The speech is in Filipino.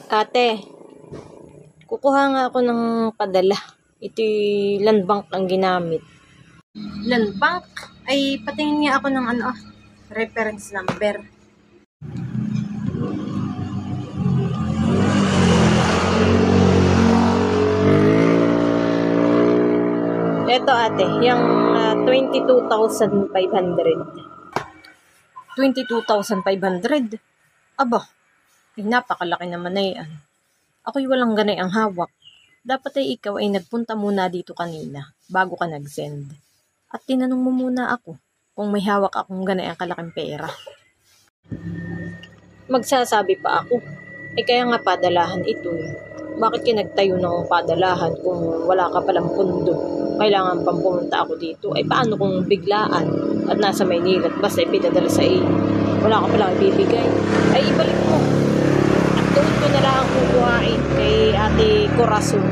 Ate, kukuha nga ako ng padala. Ito'y land bank ang ginamit. Land bank? Ay, patingin nga ako ng reference number. Ito ate, yung 22,500. 22,500? Aba, ay napakalaki naman na yan. Ako'y walang ganay ang hawak. Dapat ay ikaw ay nagpunta muna dito kanina bago ka nag-send. At tinanong mo muna ako kung may hawak akong ganay ang kalaking pera. Magsasabi pa ako, kaya nga padalahan ito. Bakit ka nagtayo ng padalahan kung wala ka palang pundo? Kailangan pang pumunta ako dito. Ay paano kung biglaan at nasa Maynila at basta ipinadala sa iyo? Wala ka palang ibibigay. Ay ibalik mo. At doon ko na lang kukuhain kay Ate Corazon.